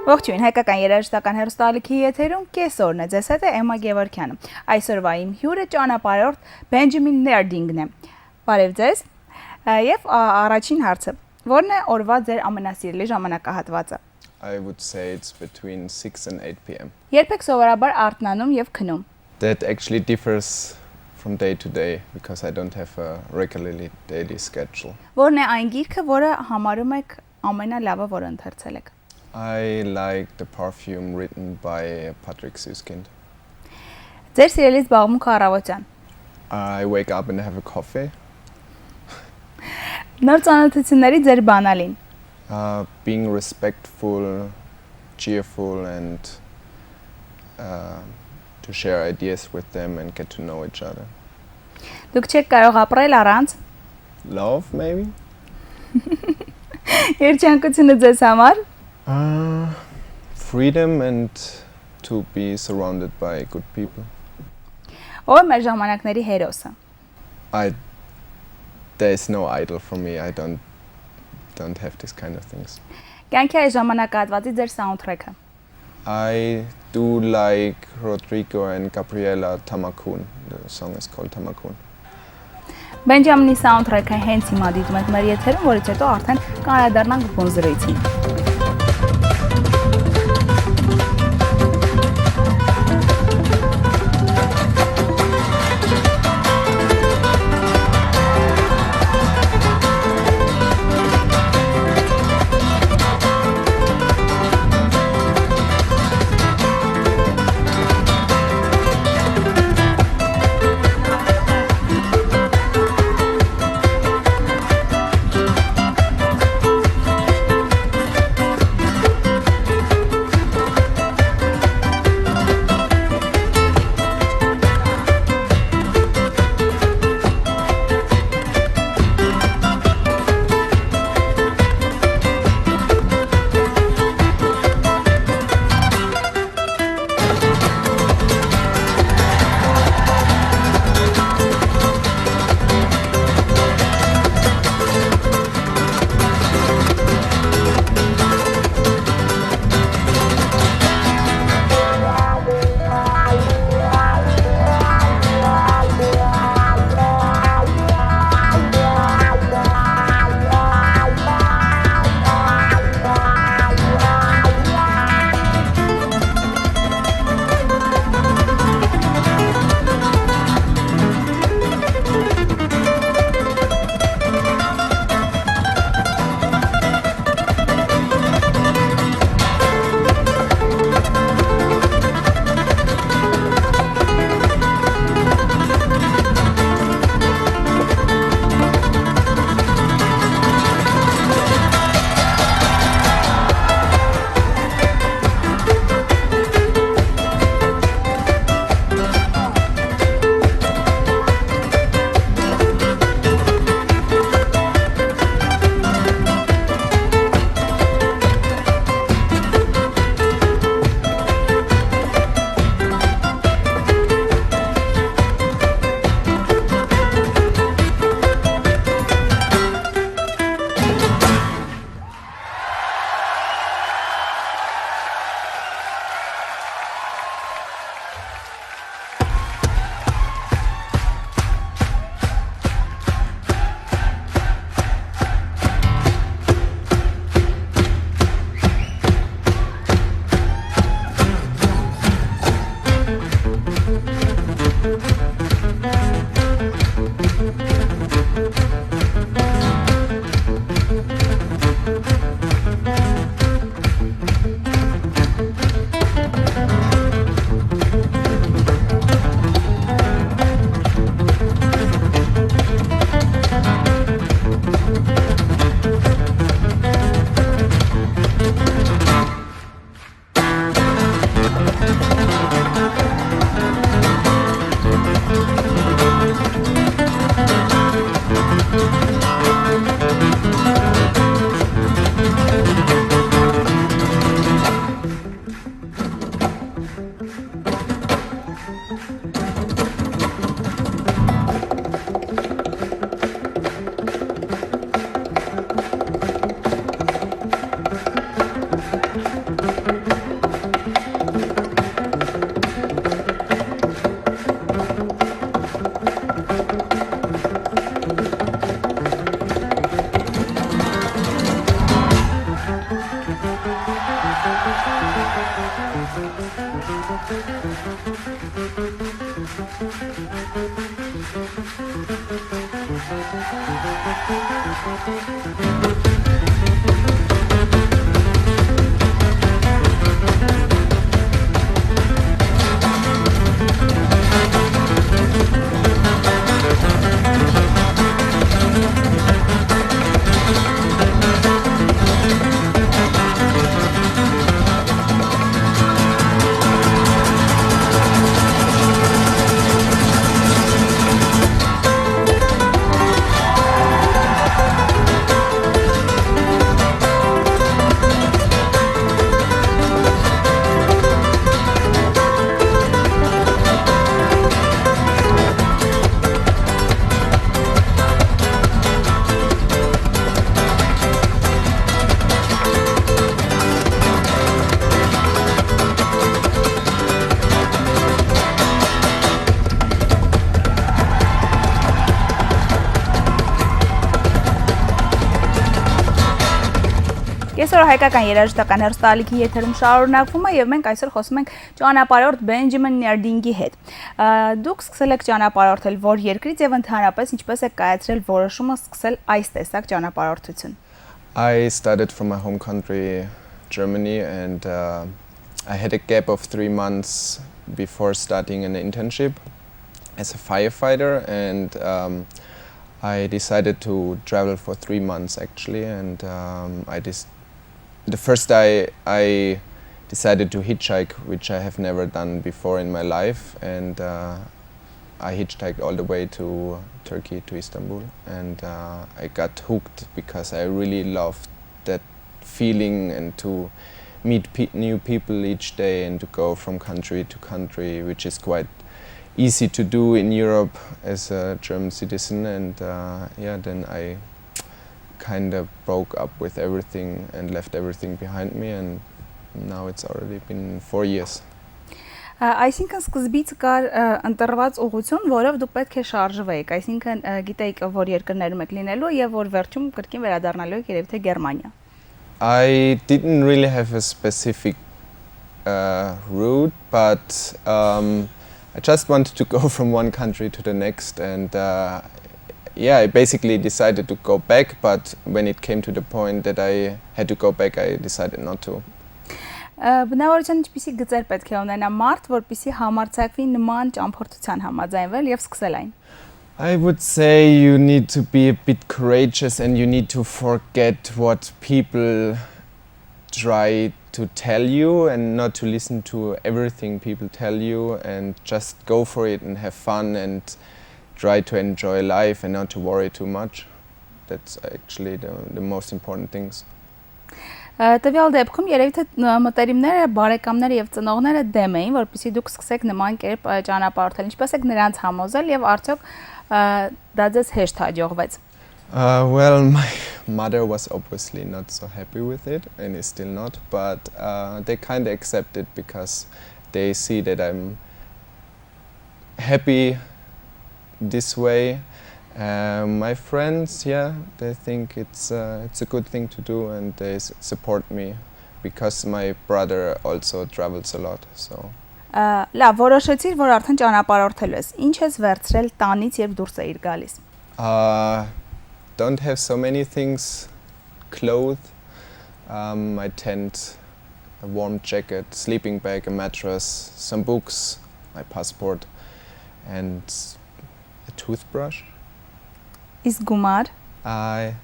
Ողջույն, հայկական երաժշտական հեռուստաալիքի եթերում KESOR-ն է, ձեզ հետ է Emma Gevorgyանը։ Այսօրվա իմ հյուրը ճանապարհորդ Benjamin Nerding-ն է։ Բարև ձեզ։ Եվ առաջին հարցը, ո՞րն է օրվա ձեր ամենասիրելի ժամանակահատվածը։ I would say it's between 6 and 8 p.m. Երբ եք սովորաբար արթնանում եւ քնում։ That actually differs from day to day because I don't have a regularly daily schedule. Ո՞րն է այն գիրքը, որը համարում եք ամենալավը, որը ընթերցել եք։ I like The Perfume written by Patrick Süskind. Ձեր սիրելի զբաղմունքը առավոտյան։ I wake up and have a coffee. Նոր ծանոթությունների ձեր բանալին։ Being respectful, cheerful and to share ideas with them and get to know each other. Դուք չեք կարող ապրել առանց Love maybe? երջանկությունը ձեզ համար։ Freedom and to be surrounded by good people. Ո՞ր մեր ժամանակների հերոսը։ There is no idol for me. I don't have this kind of things. Կյանքի այս ժամանակահատվածի ձեր soundtrack-ը։ I do like Rodrigo and Gabriela Tamakun. The song is called Tamakun. Benjamin-ի soundtrack-ը հենց հիմա դիտում եք մեր եթերում, որից հետո արդեն կանրադառնանք բուն զրույցին։ KESOR հայկական երաժշտական հեռուստաալիքի եթերում շարունակվում է եւ մենք այսօր խոսում ենք ճանապարհորդ Բենջամին Ներդինգի հետ։ Դուք սկսել եք ճանապարհորդել որ երկրից եւ ընդհանրապես ինչպես եք կայացրել որոշումը սկսել այս տեսակ ճանապարհորդություն։ I started from my home country, Germany, and I had a gap of 3 months before starting an internship as a firefighter, and I decided to travel for 3 months actually, and the first day I decided to hitchhike, which I have never done before in my life, and I hitchhiked all the way to Turkey, to Istanbul, and I got hooked because I really loved that feeling and to meet new people each day and to go from country to country, which is quite easy to do in Europe as a German citizen, and yeah, then I kind of broke up with everything and left everything behind me, and now it's already been 4 years. Այսինքն սկզբից կար ընտրված ուղղություն, որով դուք պետք է շարժվեիք, այսինքն գիտեիք որ երկրներում եք լինելու եւ որ վերջում կրկին վերադառնալու եք երևի թե Գերմանիա։ I didn't really have a specific route, but I just wanted to go from one country to the next, and yeah, I basically decided to go back, but when it came to the point that I had to go back, I decided not to. Բնավորության ինչպիսի գծեր պետք է ունենա մարդ, որպեսզի համարձակվի նման ճամփորդության համաձայնվել եւ սկսել այն։ I would say you need to be a bit courageous and you need to forget what people try to tell you and not to listen to everything people tell you, and just go for it and have fun and try to enjoy life and not to worry too much. That's actually the most important things. Տվյալ դեպքում երևի թե մտերիմները, բարեկամները եւ ծնողները դեմ էին, որպեսզի դուք սկսեք նման կերպ ճանապարհորդել։ Ինչպես եք նրանց համոզել եւ արդյոք դա ձեզ հեշտ հաջողվեց։ Well, my mother was obviously not so happy with it, and is still not, but they kind of accept it because they see that I'm happy this way. My friends, yeah, they think it's a good thing to do, and they support me because my brother also travels a lot. So. Լավ, որոշեցիր, որ արդեն ճանապարհորդելու ես։ Ինչ ես վերցրել տանից, երբ դուրս էիր գալիս։ Don't have so many things. Clothes, my tent, a warm jacket, sleeping bag, a mattress, some books, my passport, and a toothbrush. Իսկ գումար։ I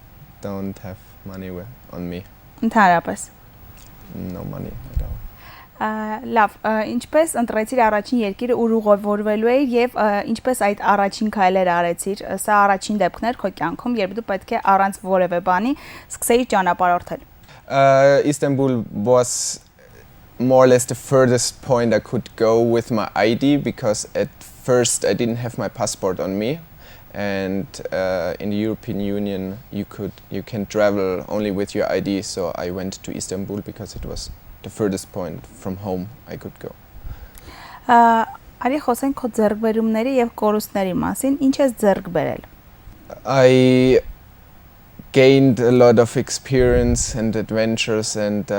don't have money on me. Ընդհանրապես։ No money at all. Լավ, ինչպես ընտրեցիր առաջին երկիրը ուր ուղևորվելու էիր եւ ինչպես այդ առաջին քայլերը արեցիր։ Սա առաջին դեպքն էր քո կյանքում, երբ դու պետք է առանց որևէ բանի սկսեիր ճանապարհորդել։ Istanbul was more or less the furthest point I could go with my ID, because at first I didn't have my passport on me, and in the European Union you can travel only with your ID, so I went to Istanbul because it was the furthest point from home I could go. Արի խոսենք քո ձեռքբերումների եւ կորուստների մասին, ինչ ես ձեռք բերել։ I gained a lot of experience and adventures, and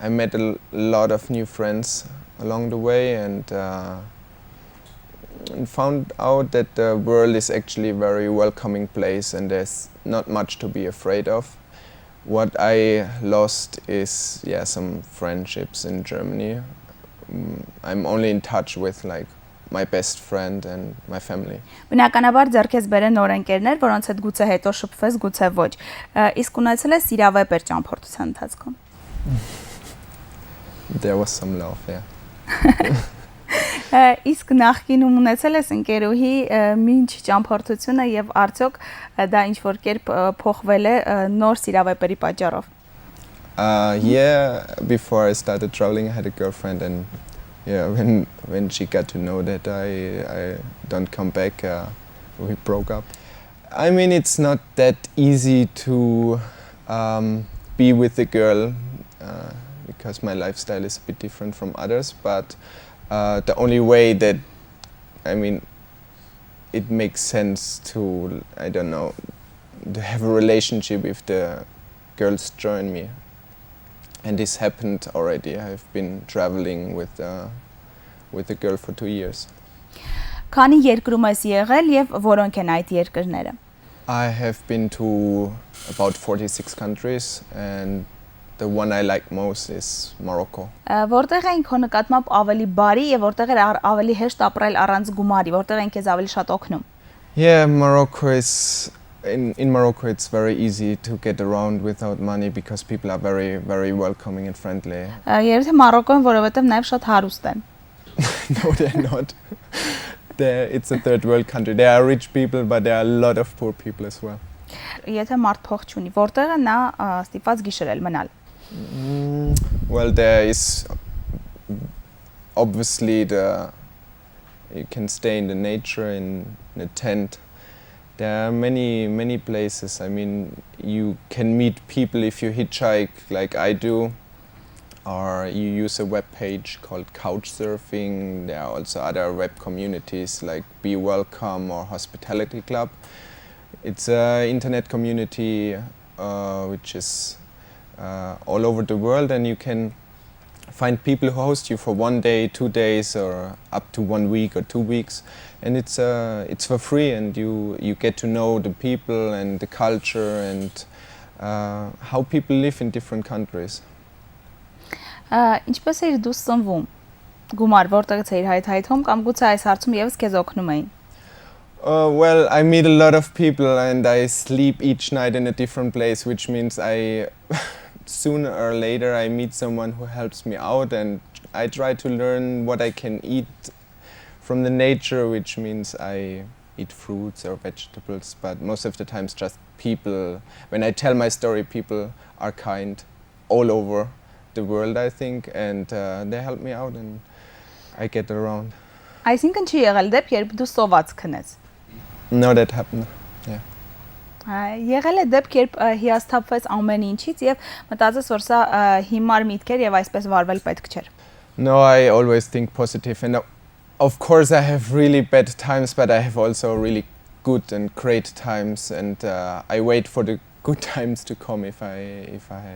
I met a lot of new friends along the way, and found out that the world is actually a very welcoming place and there's not much to be afraid of. What I lost is some friendships in Germany. I'm only in touch with like my best friend and my family. Բնականաբար ձեռքես բերեն նոր ընկերներ, որոնց հետ գուցե հետո շփվես, գուցե ոչ։ Իսկ ունեցել ես սիրավեպեր ճամփորդության ընթացքում։ There was some love, yeah. Իսկ նախկինում ունեցել ես ընկերուհի մինչ ճամփորդությունը եւ արդյոք դա ինչ որ կերպ փոխվել է նոր սիրավեպերի պատճառով։ Yeah, before I started traveling I had a girlfriend, and when she got to know that I don't come back, we broke up. I mean, it's not that easy to be with a girl because my lifestyle is a bit different from others, but the only way that, I mean, it makes sense to, I don't know, to have a relationship if the girls join me. And this happened already. I've been traveling with a girl for 2 years. Քանի երկրում ես եղել եւ որոնք են այդ երկրները։ I have been to about 46 countries, and the one I like most is Morocco. Որտեղ են քո նկատմամբ ավելի բարի եւ որտեղ է ավելի հեշտ ապրել առանց գումարի, որտեղ են քեզ ավելի շատ օգնում։ Yeah, Morocco is in Morocco it's very easy to get around without money because people are very, very welcoming and friendly. Երբ թե Մարոկոն, որովհետեւ նաեւ շատ հարուստ են։ No, they're not. It's a third world country. There are rich people, but there are a lot of poor people as well. Եթե մարդ փող չունի, որտեղ է նա ստիպված գիշերել մնալ։ Well, there is obviously you can stay in the nature in a tent. There are many places. I mean, you can meet people if you hitchhike like I do, or you use a web page called Couchsurfing. There are also other web communities like Be Welcome or Hospitality Club. It's an internet community which is all over the world, and you can find people who host you for 1 day, 2 days, or up to 1 week or 2 weeks, and it's for free, and you get to know the people and the culture and how people live in different countries. Ինչպես էր դու սնվում։ Գումար որտեղից էիր հայթայթում կամ գուցե այս հարցում եւս քեզ օգնում էին։ Well, I meet a lot of people and I sleep each night in a different place, which means sooner or later I meet someone who helps me out, and I try to learn what I can eat from the nature, which means I eat fruits or vegetables, but most of the times just people, when I tell my story, people are kind all over the world, I think, and they help me out and I get around. Այսինքն չի եղել դեպք, երբ դու սոված քնես։ No, that happened. Yeah. Եղել է դեպք, երբ հիասթափվես ամեն ինչից եւ մտածես, որ սա հիմար միտք էր եւ այսպես վարվել պետք չէր։ No, I always think positive, and of course I have really bad times, but I have also really good and great times, and I wait for the good times to come if I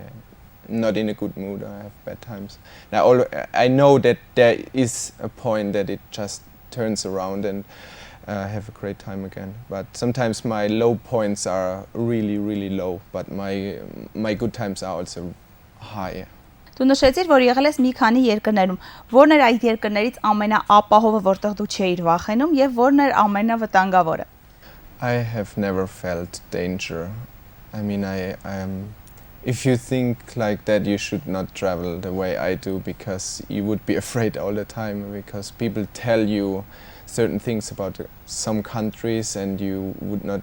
not in a good mood or I have bad times. Now I know that there is a point that it just turns around and have a great time again. But sometimes my low points are really, really low, but my good times are also high. Դու նշեցիր, որ եղել ես մի քանի երկրներում։ Որն էր այդ երկրներից ամենաապահովը, որտեղ դու չէիր վախենում, եւ որն էր ամենավտանգավորը։ I have never felt danger. I mean, if you think like that, you should not travel the way I do, because you would be afraid all the time, because people tell you certain things about some countries and you would not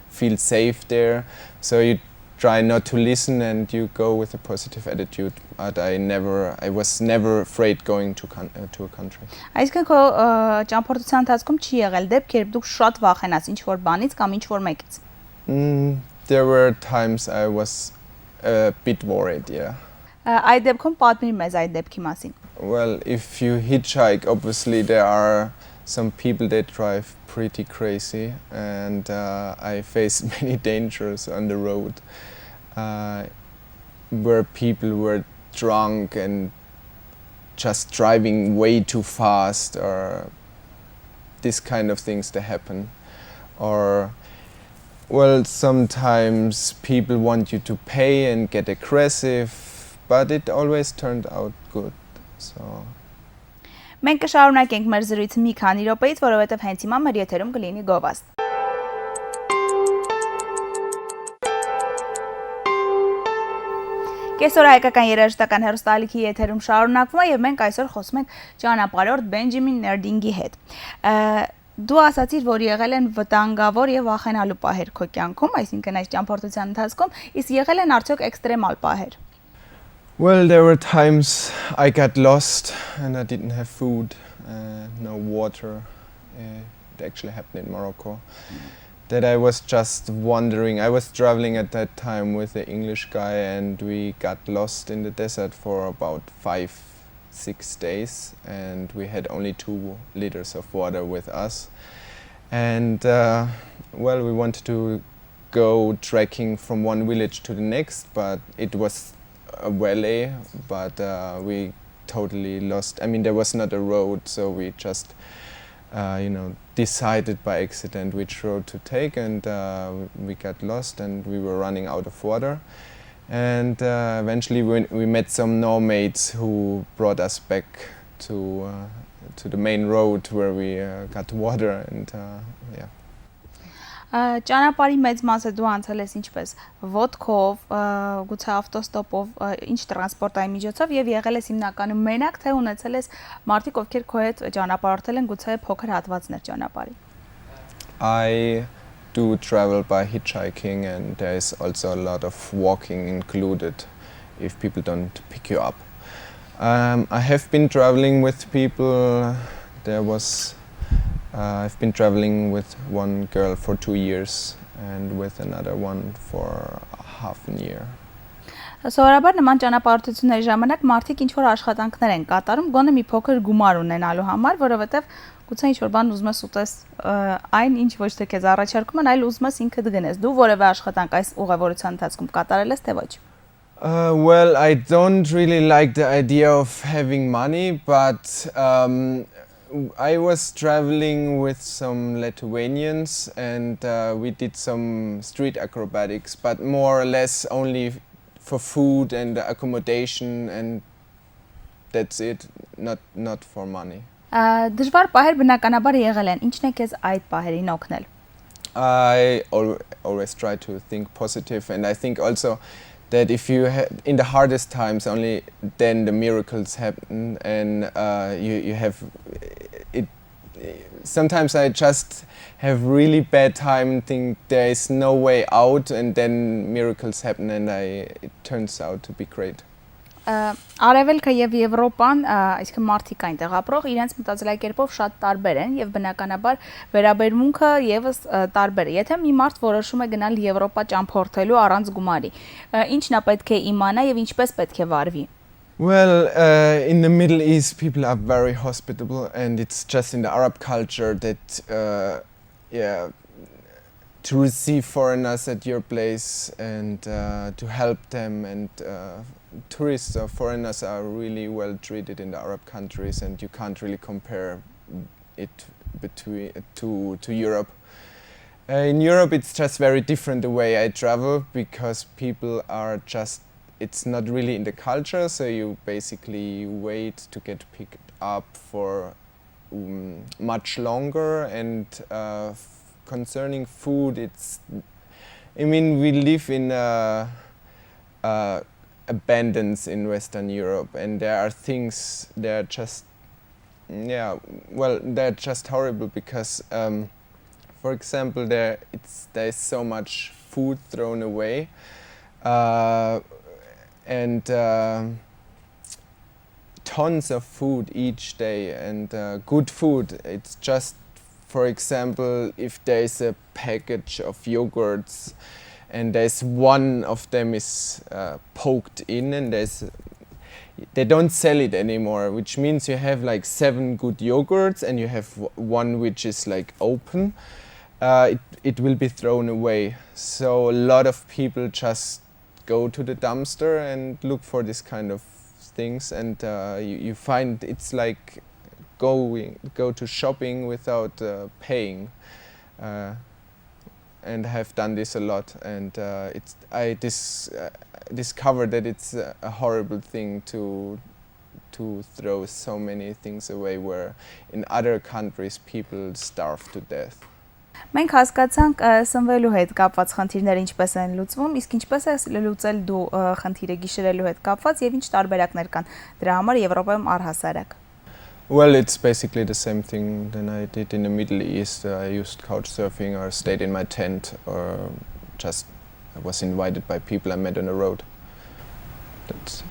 feel safe there, so you try not to listen and you go with a positive attitude. But I was never afraid going to a country. Այսինքն քո ճամփորդության ընթացքում չի եղել դեպք, երբ դու շատ վախենաս ինչ որ բանից կամ ինչ որ մեկից։ There were times I was a bit worried, yeah. Այդ դեպքում պատմիր մեզ այդ դեպքի մասին։ Well, if you hitchhike, obviously there are some people that drive pretty crazy, and I faced many dangers on the road where people were drunk and just driving way too fast, or this kind of things that happen. Or, well, sometimes people want you to pay and get aggressive, but it always turned out good. So Մենք կշարունակենք մեր զրույցը մի քանի րոպեից, որովհետև հենց հիմա մեր եթերում կլինի գովազդ։ Կեսօր հայկական երաժշտական հեռուստաալիքի եթերում շարունակվում է եւ մենք այսօր խոսում ենք ճանապարհորդ Բենջամին Ներդինգի հետ։ Դու ասացիր, որ եղել են վտանգավոր եւ վախենալու պահեր քո կյանքում, այսինքն այս ճամփորդության ընթացքում, իսկ եղել են արդյոք էքստրեմալ պահեր։ Well, there were times I got lost and I didn't have food, no water. It actually happened in Morocco. That I was just wandering. I was traveling at that time with an English guy, and we got lost in the desert for about 5-6 days, and we had only 2 liters of water with us. And well, we wanted to go trekking from one village to the next, but it was a valley, but we totally lost. I mean, there was not a road, so we just decided by accident which road to take, and we got lost and we were running out of water. And eventually we met some nomads who brought us back to the main road where we got water, and yeah. Ճանապարհի մեծ մասը դու անցել ես ինչպես ոտքով, գուցե ավտոստոպով, ինչ տրանսպորտային միջոցով եւ եղել ես հիմնականում մենակ, թե ունեցել ես մարդիկ, ովքեր քո հետ ճանապարհորդել են գուցե փոքր հատվածներ ճանապարհի։ I do travel by hitchhiking, and there is also a lot of walking included if people don't pick you up. I have been traveling with people. I've been traveling with one girl for 2 years and with another one for half a year. Սովորաբար նման ճանապարհորդությունների ժամանակ մարդիկ ինչ որ աշխատանքներ են կատարում, գոնե մի փոքր գումար ունենալու համար, որովհետև գուցե ինչ որ բան ուզում ես ուտես, այն ինչ ոչ թե քեզ առաջարկում են, այլ ուզում ես ինքդ գնես։ Դու որևէ աշխատանք այս ուղևորության ընթացքում կատարել ես, թե ոչ։ Well, I don't really like the idea of having money, but I was traveling with some Lithuanians, and we did some street acrobatics, but more or less only for food and accommodation, and that's it, not for money. Դժվար պահեր բնականաբար եղել են, ինչն է քեզ այդ պահերին օգնել։ I always try to think positive, and I think also that if you in the hardest times, only then the miracles happen, and you have it. Sometimes I just have really bad time and think there is no way out, and then miracles happen, and it turns out to be great. Արևելքը եւ Եվրոպան, այսինքն մարդիկ այնտեղ ապրող, իրենց մտածելակերպով շատ տարբեր են եւ բնականաբար վերաբերմունքը եւս տարբեր է։ Եթե մի մարդ որոշում է գնալ Եվրոպա ճամփորդելու առանց գումարի, ինչն է պետք է իմանա եւ ինչպես պետք է վարվի։ Well, in the Middle East, people are very hospitable, and it's just in the Arab culture that, to receive foreigners at your place and to help them, and tourists or foreigners are really well treated in the Arab countries, and you can't really compare it to Europe. In Europe, it's just very different the way I travel, because people are just, it's not really in the culture, so you basically wait to get picked up for much longer, and concerning food, we live in abundance in Western Europe, and there are things they're just horrible, because for example there is so much food thrown away, and tons of food each day, and good food, it's just, for example, if there is a package of yogurts and there's one of them is poked in, and they don't sell it anymore, which means you have like 7 good yogurts and you have one which is like open, it will be thrown away. So a lot of people just go to the dumpster and look for this kind of things, and you find it's like go to shopping without paying. And I have done this a lot, and I discovered that it's a horrible thing to throw so many things away, where in other countries people starve to death. Մենք հասկացանք սնվելու հետ կապված խնդիրները ինչպես են լուծվում, իսկ ինչպես է լուծել դու խնդիրը գիշերելու հետ կապված եւ ինչ տարբերակներ կան դրա համար Եվրոպայում առհասարակ։ Well, it's basically the same thing than I did in the Middle East. I used couch surfing or stayed in my tent or just was invited by people I met on the road. That's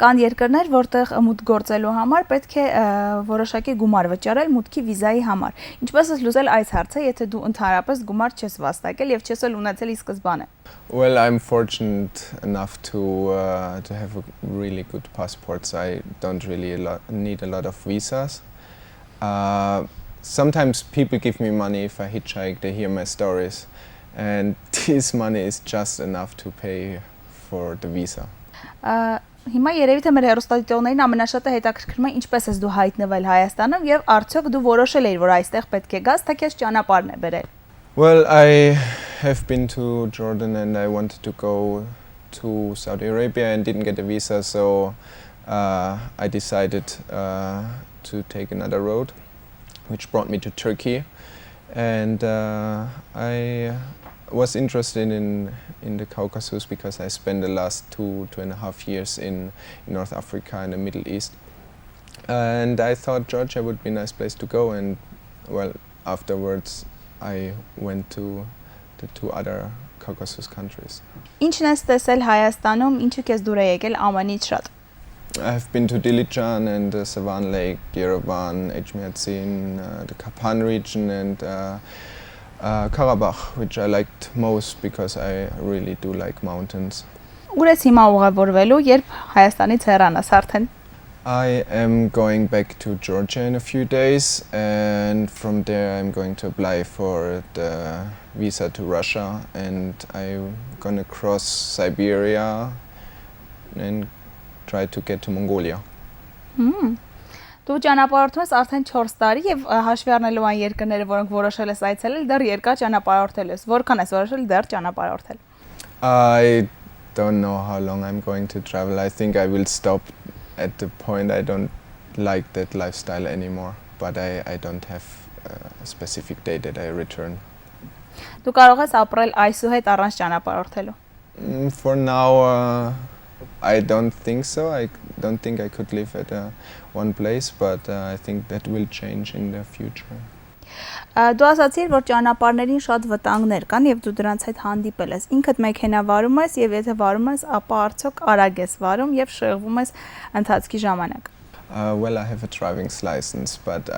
Կան երկրներ, որտեղ մուտք գործելու համար պետք է որոշակի գումար վճարել մուտքի վիզայի համար։ Ինչպես է լուծել այս հարցը, եթե դու ընդհանրապես գումար չես վաստակել եւ չես էլ ունեցել ի սկզբանե։ Well, I'm fortunate enough to have a really good passport, so I don't really need a lot of visas. Sometimes people give me money if I hitchhike, they hear my stories, and this money is just enough to pay for the visa. Հիմա երևի թե մեր հեռուստադիտողներին ամենաշատը հետաքրքրում է ինչպես ես դու հայտնվել Հայաստանում եւ արդյոք դու որոշել ես որ այստեղ պետք է գաս, թե քեզ ճանապարհն է բերել։ Well, I have been to Jordan and I wanted to go to Saudi Arabia and didn't get a visa, so I decided to take another road, which brought me to Turkey, and I was interested in the Caucasus because I spent the last 2.5 years in North Africa and the Middle East, and I thought Georgia would be a nice place to go, and well, afterwards I went to the 2 other Caucasus countries. Ինչն ես տեսել Հայաստանում, ինչու քեզ դուր է եկել ամենից շատ։ I've been to Dilijan and the Savan Lake, Yerevan, Echmiadzin, the Kapan region, and Karabakh, which I liked most because I really do like mountains. Ուր ես հիմա ուղևորվելու, երբ Հայաստանից հեռանաս արդեն։ I am going back to Georgia in a few days, and from there I'm going to apply for the visa to Russia, and I'm gonna cross Siberia and try to get to Mongolia. Դու ճանապարհորդում ես արդեն 4 տարի եւ հաշվի առնելով այն երկրները, որոնք որոշել ես այցելել, դեռ երկար ճանապարհորդել ես։ Որքան ես որոշել դեռ ճանապարհորդել։ I don't know how long I'm going to travel. I think I will stop at the point I don't like that lifestyle anymore, but I don't have a specific date that I return. Դու կարող ես ապրել այսուհետ առանց ճանապարհորդելու։ For now, I don't think so. I don't think I could live at one place, but I think that will change in the future. Դու ասացիր, որ ճանապարհներին շատ վտանգներ կան եւ դու դրանց հետ հանդիպել ես։ Ինքդ մեքենա վարում ես եւ եթե վարում ես, ապա արդյոք արագ ես վարում եւ շեղվում ես ընթացքի ժամանակ։ Well, I have a driving license, but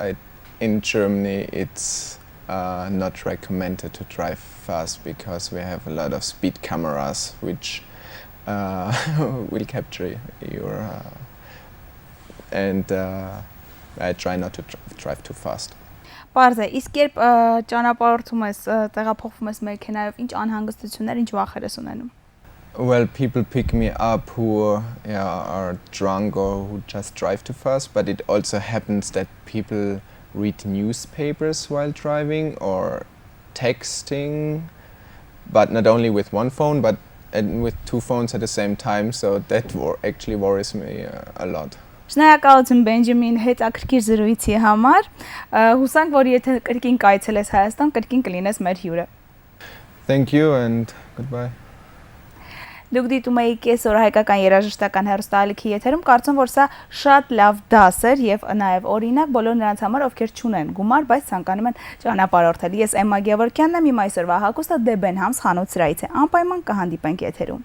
in Germany it's not recommended to drive fast because we have a lot of speed cameras which will capture your and I try not to drive too fast. Պարզ է, իսկ երբ ճանապարհորդում ես, տեղափոխվում ես մեքենայով, ինչ անհանգստություններ, ինչ վախեր ես ունենում։ Well, people pick me up who are drunk or who just drive too fast, but it also happens that people read newspapers while driving or texting, but not only with one phone, but with 2 phones at the same time, so that actually worries me a lot. Շնորհակալություն Բենջամին հետաքրքիր զրույցի համար։ Հուսանք, որ եթե կրկին կայցելես Հայաստան, կրկին կլինես մեր հյուրը։ Thank you and goodbye. Դուք դիտում եք KESOR հայկական երաժշտական հեռուստաալիքի եթերում, կարծում որ սա շատ լավ դաս էր եւ նաեւ օրինակ բոլոր նրանց համար, ովքեր չունեն գումար, բայց ցանկանում են ճանապարհորդել։ Ես Emma Gevorgyanն եմ, իմ այսօրվա հագուստը Դեբեն Համս խանութ սրայից է։ Անպայման կհանդիպենք եթերում։